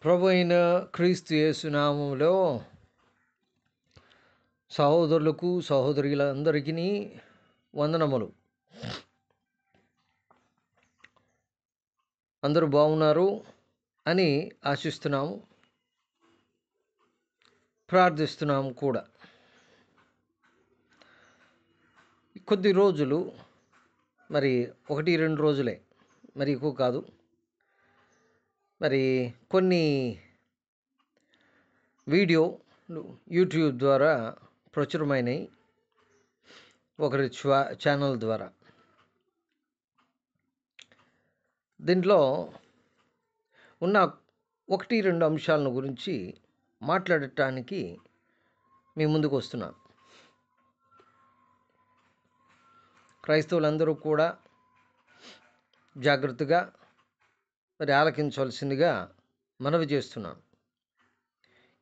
ప్రభు అయిన క్రీస్తు యేసు నామములో సహోదరులకు సహోదరులందరికీ వందనములు. అందరూ బాగున్నారు అని ఆశిస్తున్నాము, ప్రార్థిస్తున్నాము కూడా. కొద్ది రోజులు, మరి 1-2 రోజులే, మరి ఎక్కువ కాదు, మరి కొన్ని వీడియోలు యూట్యూబ్ ద్వారా ప్రచురమైనవి, ఒకరి ఛానల్ ద్వారా. దీంట్లో ఉన్న 1-2 అంశాలను గురించి మాట్లాడటానికి మీ ముందుకు వస్తున్నాను. క్రైస్తవులందరూ కూడా జాగ్రత్తగా మరి ఆలకించవలసిందిగా మనవి చేస్తున్నాను.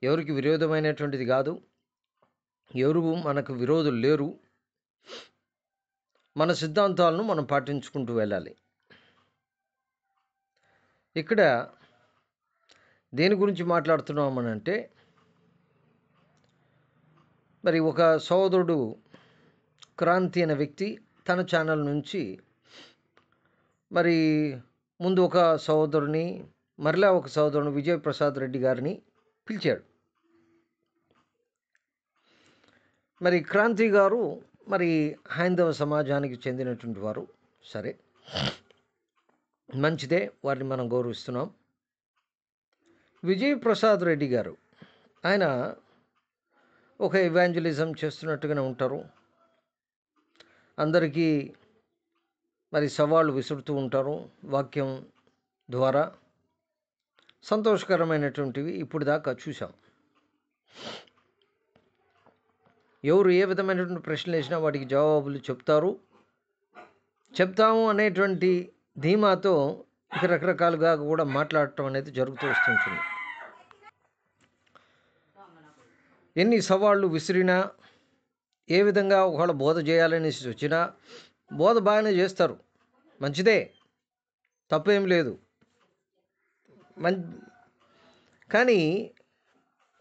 ఎవరికి విరోధమైనటువంటిది కాదు, ఎవరు మనకు విరోధులు లేరు. మన సిద్ధాంతాలను మనం పాటించుకుంటూ వెళ్ళాలి. ఇక్కడ దేని గురించి మాట్లాడుతున్నామనంటే, మరి ఒక సోదరుడు క్రాంతి అనే వ్యక్తి తన ఛానల్ నుంచి మరి ముందు ఒక సోదరుని, మరలా ఒక సోదరుని విజయప్రసాద్ రెడ్డి గారిని పిలిచాడు. మరి క్రాంతి గారు మరి హైందవ సమాజానికి చెందినటువంటి వారు. సరే, మంచిదే, వారిని మనం గౌరవిస్తున్నాం. విజయప్రసాద్ రెడ్డి గారు ఆయన ఒక ఎవాంజలిజం చేస్తున్నట్టుగానే ఉంటారు. అందరికీ మరి సవాళ్ళు విసురుతూ ఉంటారు వాక్యం ద్వారా. సంతోషకరమైనటువంటివి ఇప్పుడు దాకా చూసాం. ఎవరు ఏ విధమైనటువంటి ప్రశ్నలు వేసినా వాటికి జవాబులు చెప్తాము అనేటువంటి ధీమాతో ఇక రకరకాలుగా కూడా మాట్లాడటం అనేది జరుగుతూ వస్తుంటుంది. ఎన్ని సవాళ్ళు విసిరినా, ఏ విధంగా ఒకవేళ బోధ చేయాలనేసి వచ్చినా బోధ బాగానే చేస్తారు, మంచిదే, తప్పేం లేదు. కానీ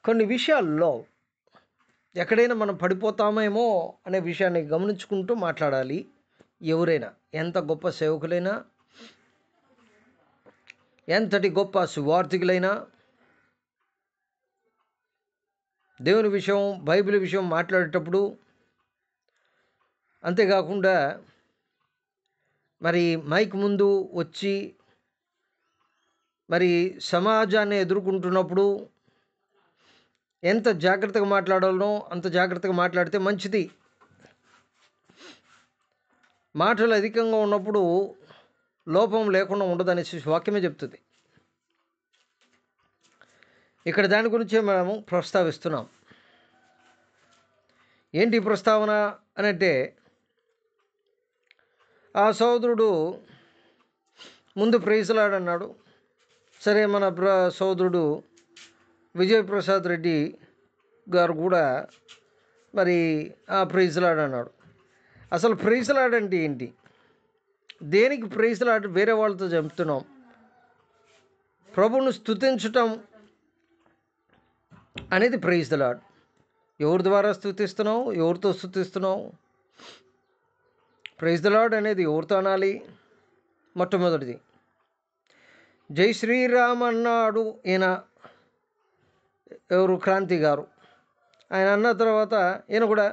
కొన్ని విషయాల్లో ఎక్కడైనా మనం పడిపోతామేమో అనే విషయాన్ని గమనించుకుంటూ మాట్లాడాలి. ఎవరైనా, ఎంత గొప్ప సేవకులైనా, ఎంతటి గొప్ప సువార్థికులైనా, దేవుని విషయం, బైబిల్ విషయం మాట్లాడేటప్పుడు, అంతేకాకుండా మరి మైక్ ముందు వచ్చి మరి సమాజాన్ని ఎదుర్కొంటున్నప్పుడు ఎంత జాగ్రత్తగా మాట్లాడాలనో అంత జాగ్రత్తగా మాట్లాడితే మంచిది. మాటలు అధికంగా ఉన్నప్పుడు లోపం లేకుండా ఉండదనేసి వాక్యమే చెప్తుంది. ఇక్కడ దాని గురించే మనము ప్రస్తావిస్తున్నాం. ఏంటి ప్రస్తావన అని అంటే, ఆ సోదరుడు ముందు ప్రైజ్లాడన్నాడు. సరే, మన సోదరుడు విజయప్రసాద్ రెడ్డి గారు కూడా మరి ఆ ప్రైజ్లాడన్నాడు. అసలు ప్రైజ్లాడంటే ఏంటి? దేనికి ప్రైజ్లాడ్? వేరే వాళ్ళతో చెప్తున్నాం. ప్రభువును స్తుతించటం అనేది ప్రైజ్ ద లార్డ్. ఎవరి ద్వారా స్తుతిస్తున్నావు? ఎవరితో స్తుతిస్తున్నావు? ప్రైజ్ ద లార్డ్ అనేది ఎవరితో అనాలి? మొట్టమొదటిది జై శ్రీరామ్ అన్నాడు ఈయన, ఎవరు? క్రాంతి గారు. ఆయన అన్న తర్వాత ఈయన కూడా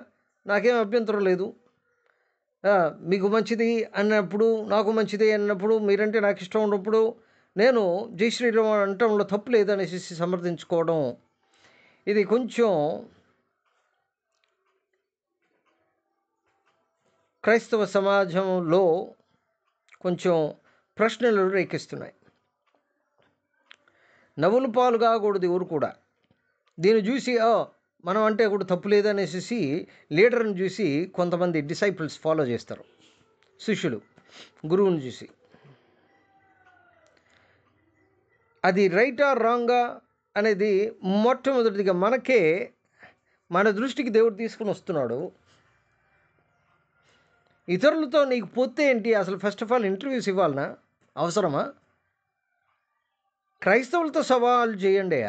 నాకేం అభ్యంతరం లేదు, మీకు మంచిది అన్నప్పుడు, నాకు మంచిది అన్నప్పుడు, మీరంటే నాకు ఇష్టం ఉన్నప్పుడు నేను జై శ్రీరామ్ అనటంలో తప్పు లేదనేసి సమర్థించుకోవడం, ఇది కొంచెం క్రైస్తవ సమాజంలో కొంచెం ప్రశ్నలు రేకిస్తున్నాయి. నవ్వుల పాలు కాకూడదు ఎవరు కూడా. దీన్ని చూసి మనం అంటే కూడా తప్పు లేదనేసి లీడర్ని చూసి కొంతమంది డిసైపుల్స్ ఫాలో చేస్తారు, శిష్యులు గురువుని చూసి. అది రైటా రాంగా అనేది మొట్టమొదటిగా మనకే, మన దృష్టికి దేవుడు తీసుకుని వస్తున్నాడు. ఇతరులతో నీకు పొత్తు ఏంటి? అసలు ఫస్ట్ ఆఫ్ ఆల్ ఇంటర్వ్యూస్ ఇవ్వాలనా? అవసరమా? క్రైస్తవులతో సవాలు చేయండి.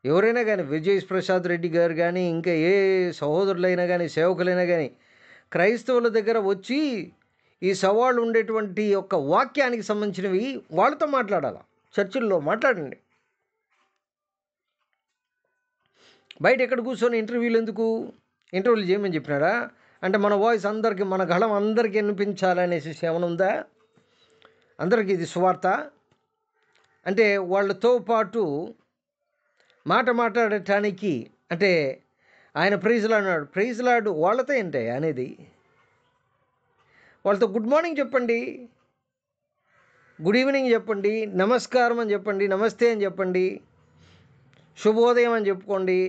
ఎవరైనా కానీ విజయ్ ప్రసాద్ రెడ్డి గారు కానీ ఇంకా ఏ సహోదరులైనా కానీ సేవకులైనా కానీ క్రైస్తవుల దగ్గర వచ్చి ఈ సవాళ్ళు ఉండేటువంటి యొక్క వాక్యానికి సంబంధించినవి వాళ్ళతో మాట్లాడాలి. చర్చిల్లో మాట్లాడండి. బయట ఎక్కడ కూర్చొని ఇంటర్వ్యూలు ఎందుకు? ఇంటర్వ్యూలు చేయమని చెప్పినాడా? అంటే మన వాయిస్ అందరికీ, మన గళం అందరికీ వినిపించాలనేసి ఏమైనా ఉందా? అందరికీ ఇది సువార్త అంటే వాళ్ళతో పాటు మాట్లాడటానికి అంటే ఆయన ప్రైజ్లాడు ప్రైజ్లాడు వాళ్ళతో ఏంటి అనేది? వాళ్ళతో గుడ్ మార్నింగ్ చెప్పండి, గుడ్ ఈవినింగ్ చెప్పండి, నమస్కారం అని చెప్పండి, నమస్తే అని చెప్పండి, శుభోదయం అని చెప్పుకోండి.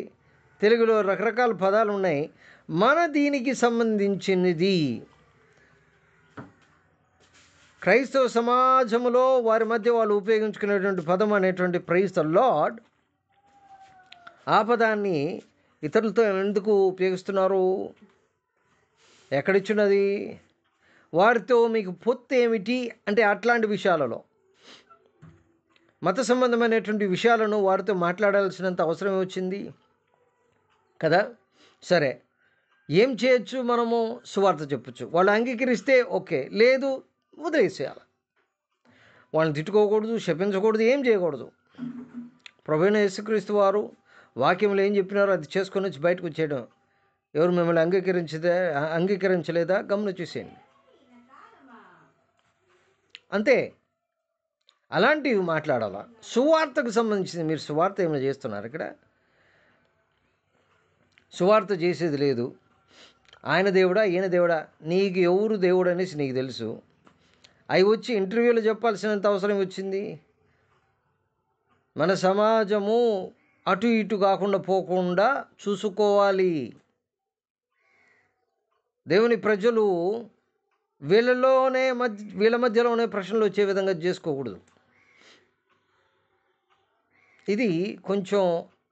తెలుగులో రకరకాల పదాలు ఉన్నాయి. మన దీనికి సంబంధించినది క్రైస్తవ సమాజంలో వారి మధ్య వాళ్ళు ఉపయోగించుకునేటువంటి పదం అనేటువంటి ప్రైజ్ ద లార్డ్. ఆ పదాన్ని ఇతరులతో ఎందుకు ఉపయోగిస్తున్నారు? ఎక్కడిచ్చున్నది? వారితో మీకు పొత్తు ఏమిటి అంటే అట్లాంటి విషయాలలో, మత సంబంధమైనటువంటి విషయాలను వారితో మాట్లాడాల్సినంత అవసరం వచ్చింది కదా. సరే, ఏం చేయొచ్చు? మనము సువార్త చెప్పచ్చు. వాళ్ళు అంగీకరిస్తే ఓకే, లేదు వదిలేసేయాలి. వాళ్ళని తిట్టుకోకూడదు, శపించకూడదు, ఏం చేయకూడదు. ప్రభువైన యేసుక్రీస్తు వారు వాక్యంలో ఏం చెప్పినారో అది చేసుకొని వచ్చి బయటకు వచ్చేయడం. ఎవరు మిమ్మల్ని అంగీకరించలేదా గమని చూసేయండి, అంతే. అలాంటివి మాట్లాడాలా. సువార్తకు సంబంధించింది మీరు సువార్త ఏమైనా చేస్తున్నారు? ఇక్కడ సువార్త చేసేది లేదు. ఆయన దేవుడా, ఈయన దేవుడా, నీకు ఎవరు దేవుడు అనేసి నీకు తెలుసు. అవి వచ్చి ఇంటర్వ్యూలో చెప్పాల్సినంత అవసరం వచ్చింది. మన సమాజము అటు ఇటు కాకుండా పోకుండా చూసుకోవాలి. దేవుని ప్రజలు వీళ్ళ మధ్యలోనే ప్రశ్నలు వచ్చే విధంగా చేసుకోకూడదు. ఇది కొంచెం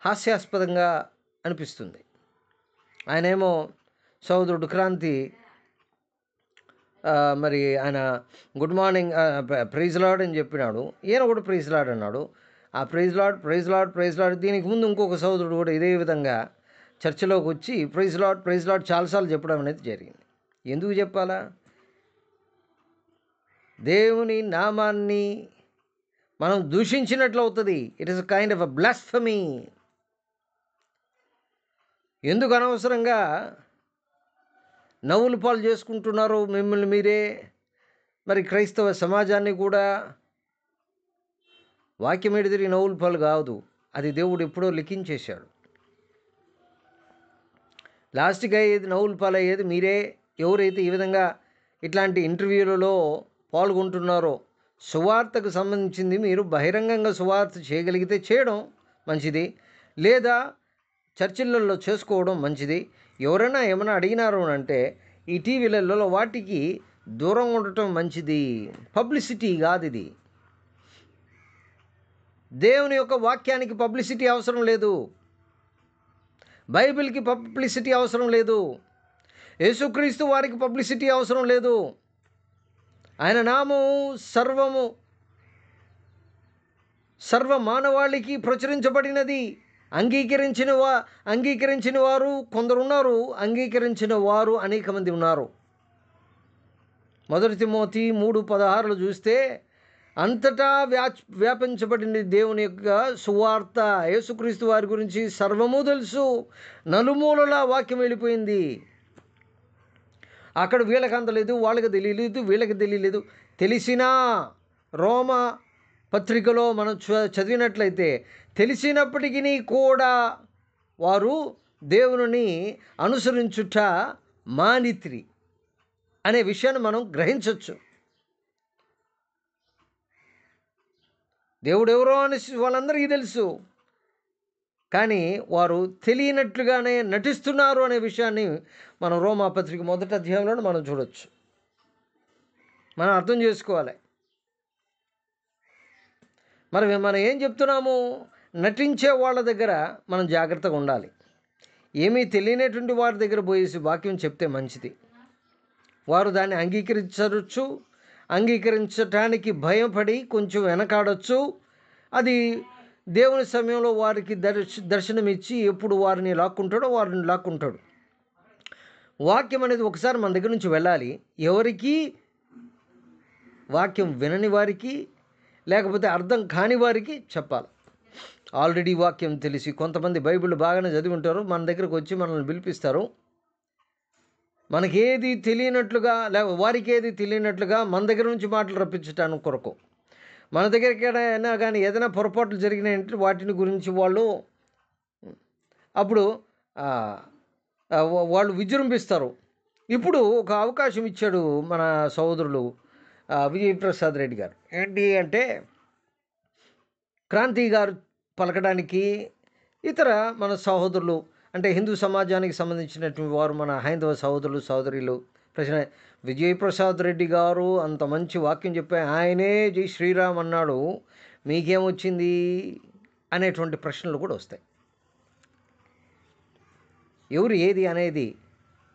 హాస్యాస్పదంగా అనిపిస్తుంది. ఆయనేమో సోదరుడు క్రాంతి మరి ఆయన గుడ్ మార్నింగ్ ప్రైజ్ లార్డ్ అని చెప్పినాడు. ఈయన కూడా ప్రైజ్ లార్డ్ అన్నాడు. ఆ ప్రైజ్ లార్డ్ దీనికి ముందు ఇంకొక సోదరుడు కూడా ఇదే విధంగా చర్చలోకి వచ్చి ప్రైజ్ లార్డ్ చాలాసార్లు చెప్పడం అనేది జరిగింది. ఎందుకు చెప్పాలా? దేవుని నామాన్ని మనం దూషించినట్లు అవుతుంది. It is a kind of a blasphemy. ఎందుకు అనవసరంగా నవ్వులు పాలు చేసుకుంటున్నారు మిమ్మల్ని మీరే? మరి క్రైస్తవ సమాజాన్ని కూడా వాక్యం ఎడిదిరి నవ్వుల పాలు కాదు, అది దేవుడు ఎప్పుడో లిఖించేశాడు. లాస్ట్గా అయ్యేది నవ్వుల పాలు అయ్యేది మీరే. ఎవరైతే ఈ విధంగా ఇట్లాంటి ఇంటర్వ్యూలలో పాల్గొంటున్నారో సువార్తకు సంబంధించింది మీరు బహిరంగంగా సువార్త చేయగలిగితే చేయడం మంచిది, లేదా చర్చిలలో చేసుకోవడం మంచిది. ఎవరైనా ఏమైనా అడిగినారు అంటే ఈ టీవీలలో వాటికి దూరంగా ఉండటం మంచిది. పబ్లిసిటీ కాదు ఇది. దేవుని యొక్క వాక్యానికి పబ్లిసిటీ అవసరం లేదు. బైబిల్కి పబ్లిసిటీ అవసరం లేదు. యేసుక్రీస్తు వారికి పబ్లిసిటీ అవసరం లేదు. ఆయన నామము సర్వ మానవాళికి ప్రచురించబడినది. అంగీకరించిన వారు కొందరున్నారు, అంగీకరించిన వారు అనేక మంది ఉన్నారు. 1 తిమోతి 3:16 చూస్తే అంతటా వ్యాపించబడింది దేవుని యొక్క సువార్త. యేసుక్రీస్తు వారి గురించి సర్వము తెలుసు, నలుమూలలా వాక్యం వెళ్ళిపోయింది. అక్కడ వీళ్ళకి అందలేదు, వాళ్ళకి తెలియలేదు, వీళ్ళకి తెలియలేదు. తెలిసినా రోమ పత్రికలో మనం చదివినట్లయితే తెలిసినప్పటికీ కూడా వారు దేవుని అనుసరించుట మానిత్రి అనే విషయాన్ని మనం గ్రహించవచ్చు. దేవుడు ఎవరో అని వాళ్ళందరికీ తెలుసు, కానీ వారు తెలియనట్లుగానే నటిస్తున్నారు అనే విషయాన్ని మనం రోమా పత్రిక 1వ అధ్యాయంలో మనం చూడవచ్చు. మనం అర్థం చేసుకోవాలి. మరి మనం ఏం చెప్తున్నాము? నటించే వాళ్ళ దగ్గర మనం జాగ్రత్తగా ఉండాలి. ఏమీ తెలియనటువంటి వారి దగ్గర పోయేసి వాక్యం చెప్తే మంచిది. వారు దాన్ని అంగీకరించవచ్చు, అంగీకరించటానికి భయపడి కొంచెం వెనకాడొచ్చు. అది దేవుని సమయంలో వారికి దర్శనమిచ్చి ఎప్పుడు వారిని లాక్కుంటాడు. వాక్యం అనేది ఒకసారి మన దగ్గర నుంచి వెళ్ళాలి. ఎవరికి? వాక్యం వినని వారికి, లేకపోతే అర్థం కాని వారికి చెప్పాలి. ఆల్రెడీ వాక్యం తెలిసి కొంతమంది బైబిల్ బాగానే చదివి ఉంటారు, మన దగ్గరకు వచ్చి మనల్ని పిలిపిస్తారు. మనకేది తెలియనట్లుగా వారికి ఏది తెలియనట్లుగా మన దగ్గర నుంచి మాటలు రప్పించడానికి కొరకు. మన దగ్గరికైనా కానీ ఏదైనా పొరపాట్లు జరిగినాయంటే వాటిని గురించి అప్పుడు వాళ్ళు విజృంభిస్తారు. ఇప్పుడు ఒక అవకాశం ఇచ్చాడు మన సహోదరులు విజయప్రసాద్ రెడ్డి గారు. ఏంటి అంటే, క్రాంతి గారు పలకడానికి ఇతర మన సహోదరులు, అంటే హిందూ సమాజానికి సంబంధించినటువంటి వారు, మన హైందవ సహోదరులు సహోదరులు ప్రశ్న, విజయప్రసాద్ రెడ్డి గారు అంత మంచి వాక్యం చెప్పా, ఆయనే జై శ్రీరామ్ అన్నాడు, మీకేమొచ్చింది అనేటువంటి ప్రశ్నలు కూడా వస్తాయి. ఎవరు ఏది అనేది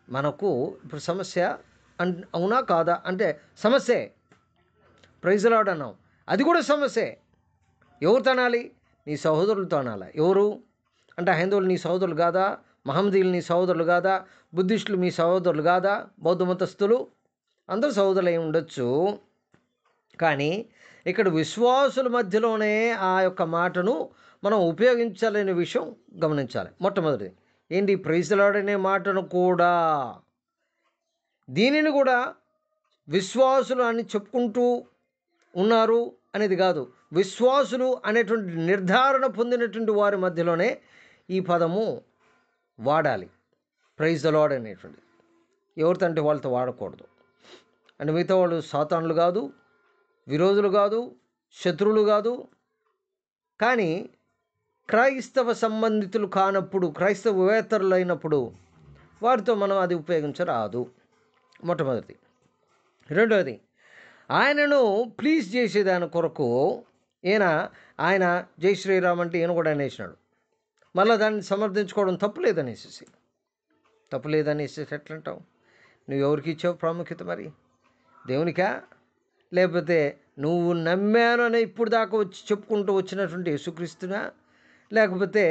మనకు ఇప్పుడు సమస్య అవునా కాదా అంటే సమస్యే. ప్రైజ్ లార్డ్ అన్నాం, అది కూడా సమస్యే. ఎవరు తనాలి? నీ సహోదరులు తనాలి. ఎవరు అంటే హైందవులు నీ సహోదరులు కాదా? మహమ్మదీయులు నీ సహోదరులు కాదా? బుద్ధిస్టులు మీ సహోదరులు కాదా? బౌద్ధ మతస్థులు అందరూ సహోదరులు అయి ఉండొచ్చు. కానీ ఇక్కడ విశ్వాసుల మధ్యలోనే ఆ యొక్క మాటను మనం ఉపయోగించాలనే విషయం గమనించాలి. మొట్టమొదటిది ఏంటి? ప్రైజ్ లార్డ్ అనే మాటను కూడా, దీనిని కూడా విశ్వాసులు అని చెప్పుకుంటూ ఉన్నారు అనేది కాదు, విశ్వాసులు అనేటువంటి నిర్ధారణ పొందినటువంటి వారి మధ్యలోనే ఈ పదము వాడాలి. ప్రైజ్ ద లార్డ్ అనేటువంటిది ఎవరితో అంటే వాళ్ళతో వాడకూడదు. అంటే మిగతా వాళ్ళు సాతానులు కాదు, విరోధులు కాదు, శత్రువులు కాదు. కానీ క్రైస్తవ సంబంధితులు కానప్పుడు, క్రైస్తవేతరులు అయినప్పుడు వారితో మనం అది ఉపయోగించరాదు. మొట్టమొదటిది. రెండవది, ఆయనను ప్లీజ్ చేసేదాని కొరకు ఆయన జై శ్రీరామ్ అంటే ఈయన కూడా అనేసినాడు. మళ్ళీ దాన్ని సమర్థించుకోవడం తప్పులేదనేసి ఎట్లంటావు? నువ్వు ఎవరికి ఇచ్చావు ప్రాముఖ్యత? మరి దేవునికా, లేకపోతే నువ్వు నమ్మాను అని ఇప్పుడు దాకా వచ్చి చెప్పుకుంటూ వచ్చినటువంటి యేసుక్రీస్తునా, లేకపోతే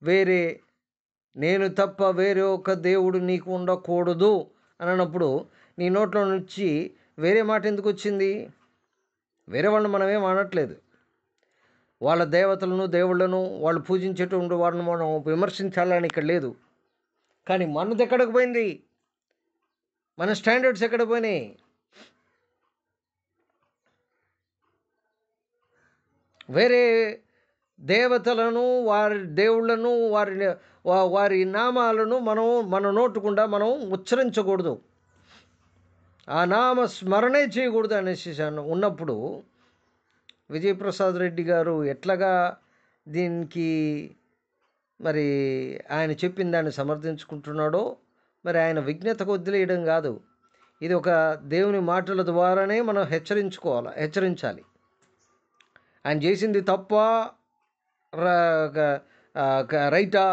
వేరే నేను తప్ప వేరే ఒక దేవుడు నీకు ఉండకూడదు అని అన్నప్పుడు నీ నోట్లో నుంచి వేరే మాట ఎందుకు వచ్చింది? వేరే వాళ్ళని మనమేం అనట్లేదు. వాళ్ళ దేవతలను దేవుళ్ళను వాళ్ళు పూజించేటువంటి వారిని మనం విమర్శించాలని ఇక్కడ లేదు. కానీ మనది ఎక్కడికి పోయింది? మన స్టాండర్డ్స్ ఎక్కడ పోయినాయి? వేరే దేవతలను, వారి దేవుళ్ళను, వారి నామాలను మన నోటుకుండా మనం ఉచ్చరించకూడదు, ఆ నామ స్మరణే చేయకూడదు అనేసి ఉన్నప్పుడు విజయప్రసాద్ రెడ్డి గారు ఎట్లాగా దీనికి మరి ఆయన చెప్పిన దాన్ని సమర్థించుకుంటున్నాడో, మరి ఆయన విజ్ఞతకు వదిలేయడం కాదు, ఇది ఒక దేవుని మాటల ద్వారానే మనం హెచ్చరించాలి. ఆయన చేసింది తప్ప రైటా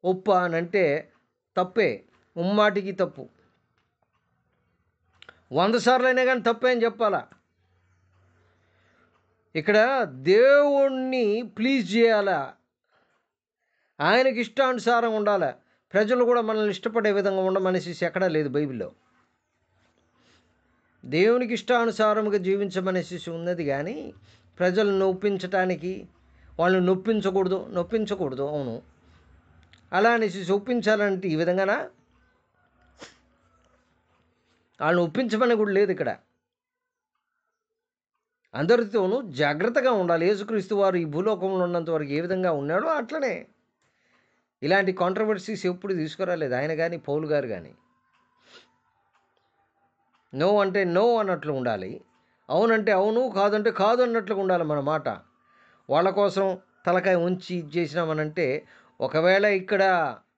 ఒప్ప అని అంటే తప్పే, ముమ్మాటికి తప్పు. 100 సార్లు అయినా కానీ తప్పే అని చెప్పాలా. ఇక్కడ దేవుణ్ణి ప్లీజ్ చేయాలా, ఆయనకి ఇష్టానుసారం ఉండాలి. ప్రజలు కూడా మనల్ని ఇష్టపడే విధంగా ఉండమనేసి ఎక్కడా లేదు బైబిల్లో. దేవునికి ఇష్టానుసారముగా జీవించమనేసి ఉన్నది, కానీ ప్రజలను ఒప్పించటానికి, వాళ్ళని నొప్పించకూడదు. అవును, అలా అనేసి ఒప్పించాలంటే ఈ విధంగానా? వాళ్ళని ఒప్పించమని కూడా లేదు ఇక్కడ. అందరితోనూ జాగ్రత్తగా ఉండాలి. యేసుక్రీస్తు వారు ఈ భూలోకంలో ఉన్నంత వరకు ఏ విధంగా ఉన్నాడో అట్లనే. ఇలాంటి కాంట్రవర్సీస్ ఎప్పుడు తీసుకురాలేదు ఆయన కానీ పౌలు గారు కానీ. నో అంటే నో అన్నట్లు ఉండాలి, అవునంటే అవును, కాదంటే కాదు అన్నట్లుగా ఉండాలి మన మాట. వాళ్ళ కోసం తలకాయ ఉంచి చేసినామనంటే, ఒకవేళ ఇక్కడ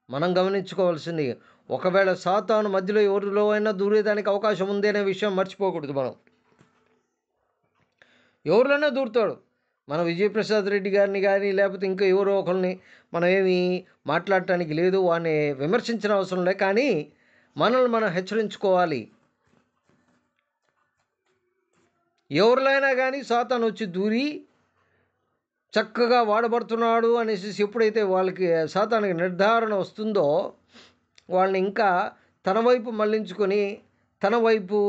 మనం గమనించుకోవాల్సింది, ఒకవేళ సాతాను మధ్యలో ఎవరిలో అయినా దూరేదానికి అవకాశం ఉంది అనే విషయం మర్చిపోకూడదు. మనం ఎవరిలోనే దూరుతాడు. మన విజయప్రసాద్ రెడ్డి గారిని కానీ లేకపోతే ఇంకా ఎవరో ఒకరిని మనం ఏమి మాట్లాడటానికి లేదు, వాడిని విమర్శించిన అవసరం లేదు. కానీ మనల్ని మనం హెచ్చరించుకోవాలి. ఎవరిలో అయినా కానీ సాతాను వచ్చి దూరి చక్కగా వాడబడుతున్నాడు అనేసి ఎప్పుడైతే వాళ్ళకి సాతానికి నిర్ధారణ వస్తుందో వాళ్ళని ఇంకా తన వైపు మళ్ళించుకొని తన వైపు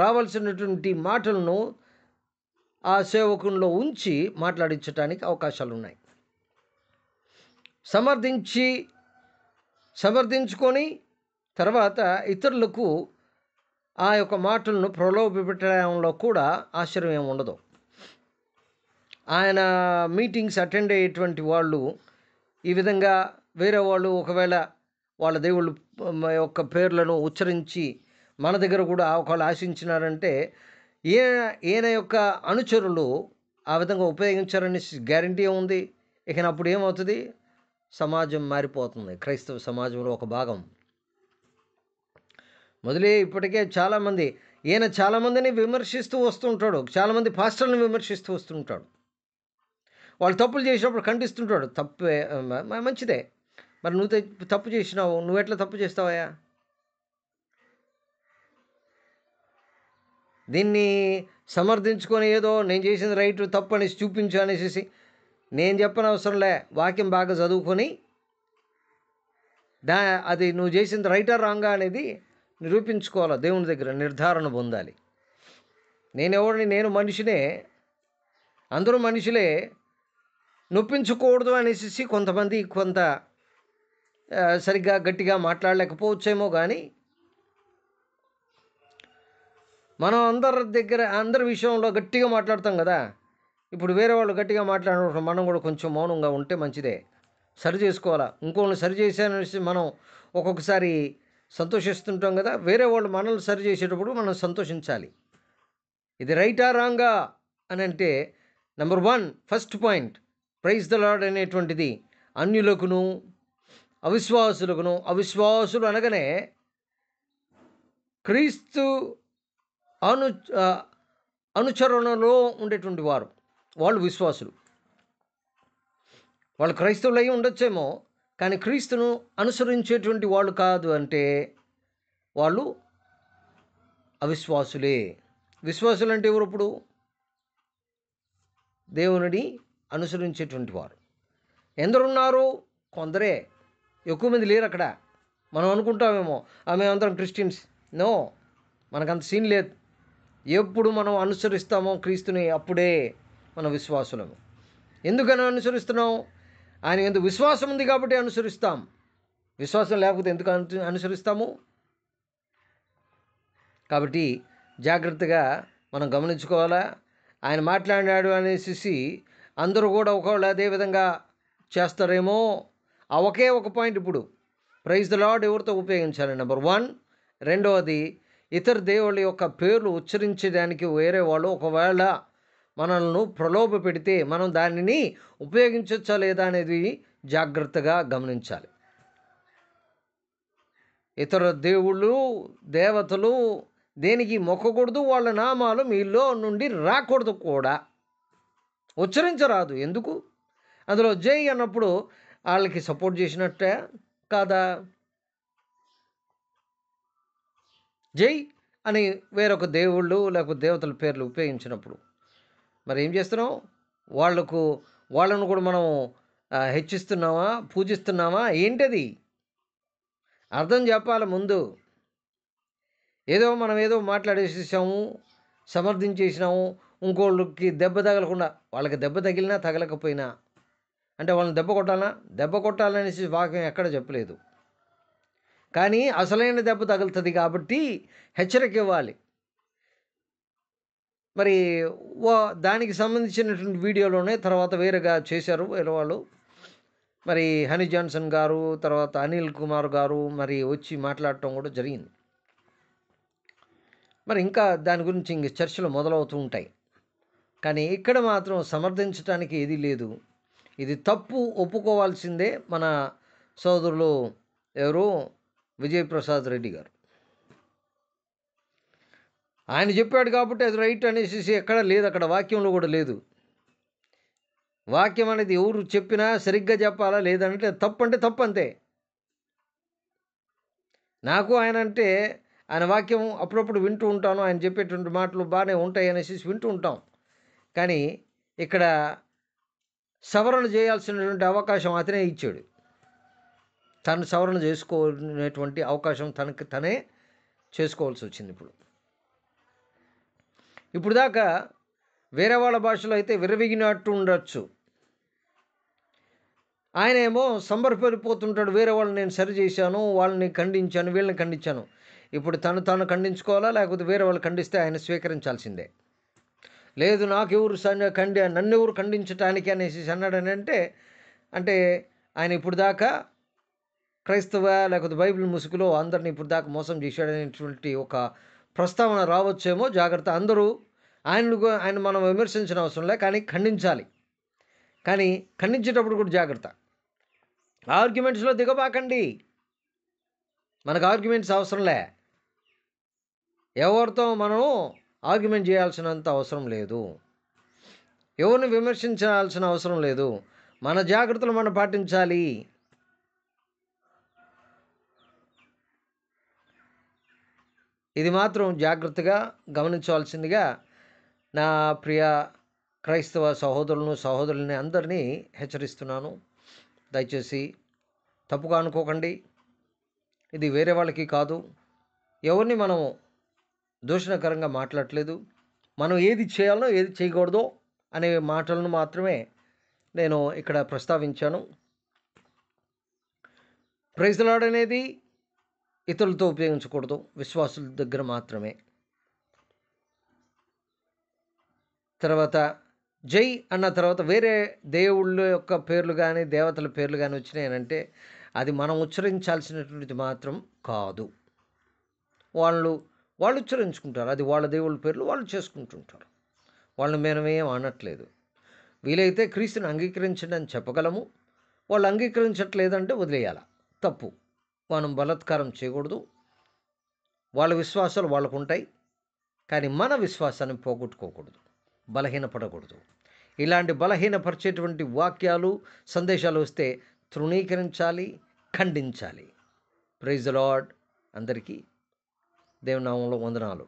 రావాల్సినటువంటి మాటలను ఆ సేవకుల్లో ఉంచి మాట్లాడించడానికి అవకాశాలు ఉన్నాయి. సమర్థించుకొని తర్వాత ఇతరులకు ఆ యొక్క మాటలను ప్రలోభపెట్టడంలో కూడా ఆశ్చర్యం ఉండదు. ఆయన మీటింగ్స్ అటెండ్ అయ్యేటువంటి వాళ్ళు ఈ విధంగా వేరే వాళ్ళు ఒకవేళ వాళ్ళ దేవుళ్ళు యొక్క పేర్లను ఉచ్చరించి మన దగ్గర కూడా ఒకవేళ ఆశించినారంటే ఈయన యొక్క అనుచరులు ఆ విధంగా ఉపయోగించారని గ్యారంటీ ఉంది. ఇక అప్పుడు ఏమవుతుంది? సమాజం మారిపోతుంది. క్రైస్తవ సమాజంలో ఒక భాగం మొదలే ఇప్పటికే చాలామంది ఈయన చాలామందిని విమర్శిస్తూ వస్తుంటాడు. చాలామంది పాస్టర్లను విమర్శిస్తూ వస్తుంటాడు. వాళ్ళు తప్పులు చేసినప్పుడు ఖండిస్తుంటాడు. తప్పే, మంచిదే. మరి నువ్వు తప్పు చేసినావు, నువ్వెట్లా తప్పు చేస్తావయ్యా? దీన్ని సమర్థించుకొని ఏదో నేను చేసింది రైట్ తప్పు అనేసి చూపించు అనేసి నేను చెప్పనవసరంలే. వాక్యం బాగా చదువుకొని అది నువ్వు చేసింది రైటా రాంగా అనేది నిరూపించుకోవాలి. దేవుని దగ్గర నిర్ధారణ పొందాలి. నేను మనిషినే, అందరూ మనుషులే. నొప్పించకూడదు అనేసి కొంతమంది కొంత సరిగ్గా గట్టిగా మాట్లాడలేకపోవచ్చేమో, కానీ మనం అందరి విషయంలో గట్టిగా మాట్లాడతాం కదా. ఇప్పుడు వేరే వాళ్ళు గట్టిగా మాట్లాడినప్పుడు మనం కూడా కొంచెం మౌనంగా ఉంటే మంచిదే. సరి చేసుకోవాలా. ఇంకోళ్ళని సరి చేశాననేసి మనం ఒక్కొక్కసారి సంతోషిస్తుంటాం కదా. వేరే వాళ్ళు మనల్ని సరి చేసేటప్పుడు మనం సంతోషించాలి. ఇది రైటా రాంగా అని అంటే number 1 first point praise the lord అనేటువంటిది అన్యులకును అవిశ్వాసులు అనగానే క్రీస్తు అనుచరణలో ఉండేటువంటి వారు, వాళ్ళు విశ్వాసులు. వాళ్ళు క్రైస్తవులు అయి ఉండొచ్చేమో, కానీ క్రీస్తును అనుసరించేటువంటి వాళ్ళు కాదు అంటే వాళ్ళు అవిశ్వాసులే. విశ్వాసులు అంటే ఎవరు? ఇప్పుడు దేవునిని అనుసరించేటువంటి వారు ఎందరున్నారు? కొందరే, ఎక్కువ మంది లేరు అక్కడ. మనం అనుకుంటామేమో మేమందరం క్రిస్టియన్స్. నో, మనకంత సీన్ లేదు. ఎప్పుడు మనం అనుసరిస్తామో క్రీస్తుని అప్పుడే మన విశ్వాసులము. ఎందుకని అనుసరిస్తున్నాం? ఆయన ఎందుకు విశ్వాసం ఉంది కాబట్టి అనుసరిస్తాం. విశ్వాసం లేకపోతే ఎందుకు అనుసరిస్తాము? కాబట్టి జాగ్రత్తగా మనం గమనించుకోవాలా. ఆయన మాట్లాడాడు అనేసి అందరూ కూడా ఒకవేళ అదే విధంగా చేస్తారేమో. ఆ ఒకే ఒక పాయింట్ ఇప్పుడు ప్రైజ్ ద లార్డ్ ఎవరితో ఉపయోగించాలి? నెంబర్ 1. రెండవది, ఇతర దేవుళ్ళ యొక్క పేర్లు ఉచ్చరించడానికి వేరే వాళ్ళు ఒకవేళ మనల్ని ప్రలోభ పెడితే మనం దానిని ఉపయోగించవచ్చా లేదా అనేది జాగ్రత్తగా గమనించాలి. ఇతర దేవుళ్ళు దేవతలు దేనికి మొక్కకూడదు, వాళ్ళ నామాలు మీలో నుండి రాకూడదు కూడా. ఉచ్చరించరాదు. ఎందుకు? అందులో జై అన్నప్పుడు వాళ్ళకి సపోర్ట్ చేసినట్టే కాదా? జై అని వేరొక దేవుళ్ళు లేకపోతే దేవతల పేర్లు ఉపయోగించినప్పుడు మరి ఏం చేస్తున్నాం? వాళ్ళను కూడా మనం హెచ్చిస్తున్నామా, పూజిస్తున్నామా? ఏంటది అర్థం చెప్పాలి ముందు. మనం ఏదో మాట్లాడేసేసాము, సమర్థించేసినాము. ఇంకోళ్ళకి దెబ్బ తగలకుండా, వాళ్ళకి దెబ్బ తగిలినా తగలకపోయినా అంటే వాళ్ళని దెబ్బ కొట్టాలనేసి వాక్యం ఎక్కడ చెప్పలేదు. కానీ అసలైన దెబ్బ తగులుతుంది కాబట్టి హెచ్చరిక ఇవ్వాలి. మరి దానికి సంబంధించినటువంటి వీడియోలోనే తర్వాత వేరేగా చేశారు వేరే వాళ్ళు. మరి హనీ జాన్సన్ గారు, తర్వాత అనిల్ కుమార్ గారు మరి వచ్చి మాట్లాడటం కూడా జరిగింది. మరి ఇంకా దాని గురించి ఇంక చర్చలు మొదలవుతూ ఉంటాయి. కానీ ఇక్కడ మాత్రం సమర్థించడానికి ఏదీ లేదు. ఇది తప్పు, ఒప్పుకోవాల్సిందే. మన సోదరులు ఎవరు? విజయప్రసాద్ రెడ్డి గారు ఆయన చెప్పాడు కాబట్టి అది రైట్ అనేసి ఎక్కడ లేదు, అక్కడ వాక్యంలో కూడా లేదు. వాక్యం అనేది ఎవరు చెప్పినా సరిగ్గా చెప్పాలా లేదంటే తప్పు అంటే తప్పు అంతే. నాకు ఆయన అంటే ఆయన వాక్యం అప్పుడప్పుడు వింటూ ఉంటాను. ఆయన చెప్పేటువంటి మాటలు బాగానే ఉంటాయి అనేసి వింటూ ఉంటాం. కానీ ఇక్కడ సవరణ చేయాల్సినటువంటి అవకాశం అతనే ఇచ్చాడు. తను సవరణ చేసుకునేటువంటి అవకాశం తనకి తనే చేసుకోవాల్సి వచ్చింది. ఇప్పుడు దాకా వేరే వాళ్ళ భాషలో అయితే విర్రవీగినట్టు ఉండొచ్చు. ఆయన ఏమో సంబరపడిపోతుంటాడు. వేరే వాళ్ళని నేను సరి చేశాను, వాళ్ళని ఖండించాను, వీళ్ళని ఖండించాను. ఇప్పుడు తను ఖండించుకోవాలా, లేకపోతే వేరే వాళ్ళు ఖండిస్తే ఆయన స్వీకరించాల్సిందే. లేదు నాకెవరు నన్నెవరు ఖండించటానికి అనేసి అన్నాడని అంటే ఆయన ఇప్పుడు దాకా క్రైస్తవ లేకపోతే బైబిల్ ముసుగులో అందరినీ ఇప్పుడు దాకా మోసం చేశాడనేటువంటి ఒక ప్రస్తావన రావచ్చేమో. జాగ్రత్త. అందరూ ఆయన మనం విమర్శించిన అవసరం లే, కానీ ఖండించాలి. కానీ ఖండించేటప్పుడు కూడా జాగ్రత్త. ఆర్గ్యుమెంట్స్లో దిగబాకండి. మనకు ఆర్గ్యుమెంట్స్ అవసరంలే. ఎవరితో మనం ఆర్గ్యుమెంట్ చేయాల్సినంత అవసరం లేదు. ఎవరిని విమర్శించాల్సిన అవసరం లేదు. మన జాగ్రత్తలు మనం పాటించాలి. ఇది మాత్రం జాగ్రత్తగా గమనించవలసిందిగా నా ప్రియ క్రైస్తవ సహోదరులని అందరినీ హెచ్చరిస్తున్నాను. దయచేసి తప్పుగా అనుకోకండి. ఇది వేరే వాళ్ళకి కాదు. ఎవరిని మనం దూషణకరంగా మాట్లాడట్లేదు. మనం ఏది చేయాలనో ఏది చేయకూడదో అనే మాటలను మాత్రమే నేను ఇక్కడ ప్రస్తావించాను. ప్రైజ్ ది లార్డ్ అనేది ఇతరులతో ఉపయోగించకూడదు, విశ్వాసుల దగ్గర మాత్రమే. తర్వాత జై అన్న తర్వాత వేరే దేవుళ్ళ యొక్క పేర్లు కానీ దేవతల పేర్లు కానీ వచ్చినాయనంటే అది మనం ఉచ్చరించాల్సినటువంటిది మాత్రం కాదు. వాళ్ళు ఉచ్చరించుకుంటారు. అది వాళ్ళ దేవుళ్ళ పేర్లు వాళ్ళు చేసుకుంటుంటారు. వాళ్ళని మేమేం అనట్లేదు. వీలైతే క్రీస్తుని అంగీకరించండి అని చెప్పగలము. వాళ్ళు అంగీకరించట్లేదంటే వదిలేయాల. తప్పు. మనం బలాత్కారం చేయకూడదు. వాళ్ళ విశ్వాసాలు వాళ్ళకు ఉంటాయి. కానీ మన విశ్వాసాన్ని పోగొట్టుకోకూడదు, బలహీనపడకూడదు. ఇలాంటి బలహీనపరిచేటువంటి వాక్యాలు సందేశాలు వస్తే తృణీకరించాలి, ఖండించాలి. Praise the lord. అందరికీ దేవుని నామములో వందనాలు.